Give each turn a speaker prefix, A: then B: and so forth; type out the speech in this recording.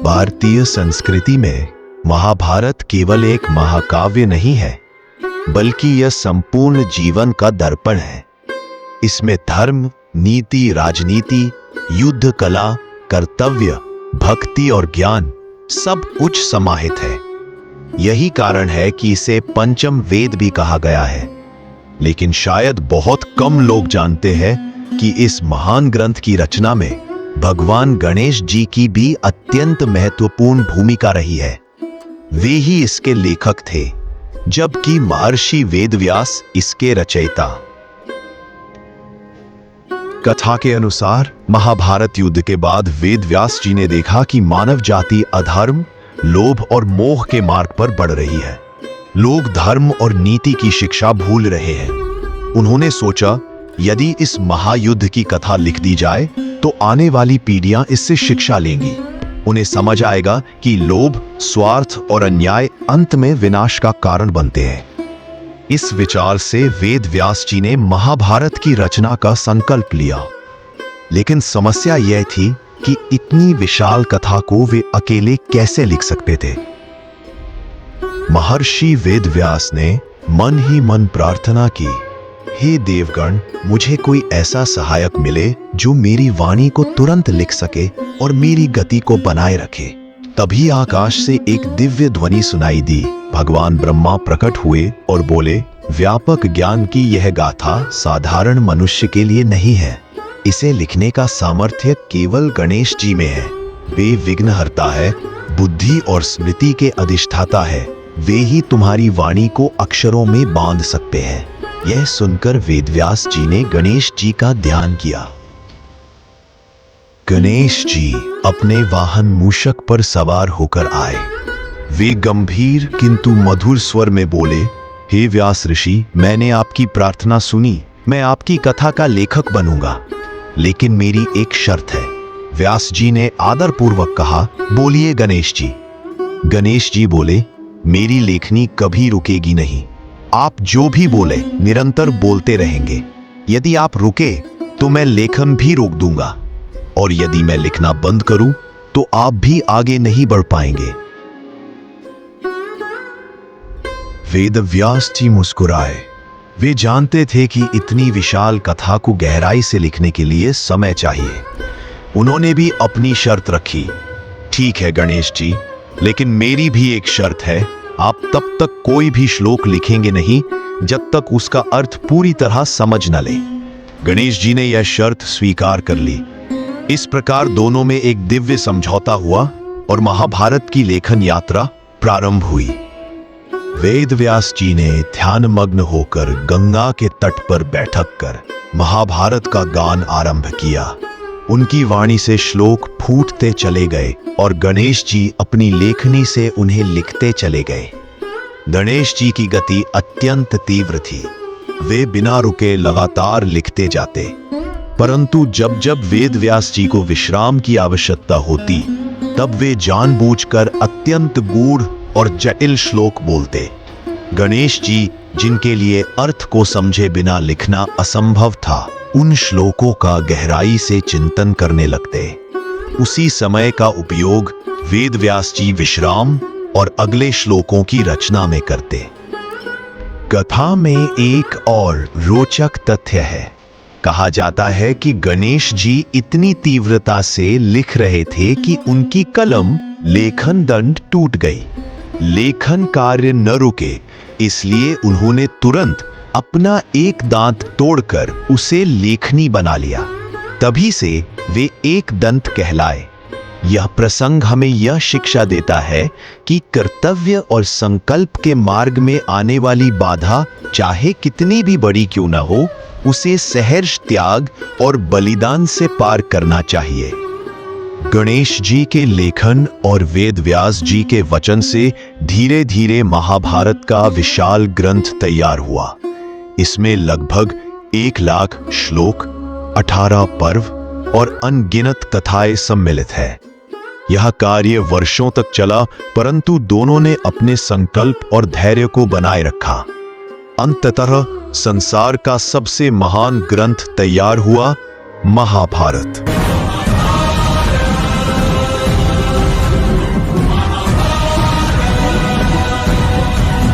A: भारतीय संस्कृति में महाभारत केवल एक महाकाव्य नहीं है, बल्कि यह संपूर्ण जीवन का दर्पण है। इसमें धर्म, नीति, राजनीति, युद्ध कला, कर्तव्य, भक्ति और ज्ञान सब कुछ समाहित है। यही कारण है कि इसे पंचम वेद भी कहा गया है। लेकिन शायद बहुत कम लोग जानते हैं कि इस महान ग्रंथ की रचना में भगवान गणेश जी की भी अत्यंत महत्वपूर्ण भूमिका रही है। वे ही इसके लेखक थे, जबकि महर्षि वेदव्यास इसके रचयिता। कथा के अनुसार महाभारत युद्ध के बाद वेदव्यास जी ने देखा कि मानव जाति अधर्म, लोभ और मोह के मार्ग पर बढ़ रही है। लोग धर्म और नीति की शिक्षा भूल रहे हैं। उन्होंने सोचा, यदि इस महायुद्ध की कथा लिख दी जाए तो आने वाली पीढ़ियां इससे शिक्षा लेंगी। उन्हें समझ आएगा कि लोभ, स्वार्थ और अन्याय अंत में विनाश का कारण बनते हैं। इस विचार से वेदव्यास जी ने महाभारत की रचना का संकल्प लिया। लेकिन समस्या यह थी कि इतनी विशाल कथा को वे अकेले कैसे लिख सकते थे। महर्षि वेदव्यास ने मन ही मन प्रार्थना की, हे देवगण, मुझे कोई ऐसा सहायक मिले जो मेरी वाणी को तुरंत लिख सके और मेरी गति को बनाए रखे। तभी आकाश से एक दिव्य ध्वनि सुनाई दी। भगवान ब्रह्मा प्रकट हुए और बोले, व्यापक ज्ञान की यह गाथा साधारण मनुष्य के लिए नहीं है। इसे लिखने का सामर्थ्य केवल गणेश जी में है। वे विघ्नहर्ता है, बुद्धि और स्मृति के अधिष्ठाता है। वे ही तुम्हारी वाणी को अक्षरों में बांध सकते हैं। यह सुनकर वेदव्यास जी ने गणेश जी का ध्यान किया। गणेश जी अपने वाहन मूषक पर सवार होकर आए। वे गंभीर किंतु मधुर स्वर में बोले, हे व्यास ऋषि, मैंने आपकी प्रार्थना सुनी। मैं आपकी कथा का लेखक बनूंगा, लेकिन मेरी एक शर्त है। व्यास जी ने आदरपूर्वक कहा, बोलिए गणेश जी। गणेश जी बोले, मेरी लेखनी कभी रुकेगी नहीं। आप जो भी बोले निरंतर बोलते रहेंगे। यदि आप रुके तो मैं लेखन भी रोक दूंगा, और यदि मैं लिखना बंद करूं तो आप भी आगे नहीं बढ़ पाएंगे। वेदव्यास जी मुस्कुराए। वे जानते थे कि इतनी विशाल कथा को गहराई से लिखने के लिए समय चाहिए। उन्होंने भी अपनी शर्त रखी, ठीक है गणेश जी, लेकिन मेरी भी एक शर्त है। आप तब तक कोई भी श्लोक लिखेंगे नहीं जब तक उसका अर्थ पूरी तरह समझ न ले। गणेश जी ने यह शर्त स्वीकार कर ली। इस प्रकार दोनों में एक दिव्य समझौता हुआ और महाभारत की लेखन यात्रा प्रारंभ हुई। वेदव्यास जी ने ध्यानमग्न होकर गंगा के तट पर बैठक कर महाभारत का गान आरंभ किया। उनकी वाणी से श्लोक फूटते चले गए और गणेश जी अपनी लेखनी से उन्हें लिखते चले गए। गणेश जी की गति अत्यंत तीव्र थी। वे बिना रुके लगातार लिखते जाते, परंतु जब जब वेदव्यास जी को विश्राम की आवश्यकता होती, तब वे जानबूझकर अत्यंत गूढ़ और जटिल श्लोक बोलते। गणेश जी, जिनके लिए अर्थ को समझे बिना लिखना असंभव था, उन श्लोकों का गहराई से चिंतन करने लगते। उसी समय का उपयोग वेदव्यास जी विश्राम और अगले श्लोकों की रचना में करते। कथा में एक और रोचक तथ्य है। कहा जाता है कि गणेश जी इतनी तीव्रता से लिख रहे थे कि उनकी कलम लेखन दंड टूट गई। लेखन कार्य न रुके, इसलिए उन्होंने तुरंत अपना एक दांत तोड़कर उसे लेखनी बना लिया। तभी से वे एक दंत कहलाए। यह प्रसंग हमें यह शिक्षा देता है कि कर्तव्य और संकल्प के मार्ग में आने वाली बाधा चाहे कितनी भी बड़ी क्यों न हो, उसे सहर्ष त्याग और बलिदान से पार करना चाहिए। गणेश जी के लेखन और वेदव्यास जी के वचन से धीरे धीरे महाभारत का विशाल ग्रंथ तैयार हुआ। इसमें लगभग 1,00,000 श्लोक, 18 पर्व और अनगिनत कथाएं सम्मिलित है। यह कार्य वर्षों तक चला, परंतु दोनों ने अपने संकल्प और धैर्य को बनाए रखा। अंततः संसार का सबसे महान ग्रंथ तैयार हुआ, महाभारत।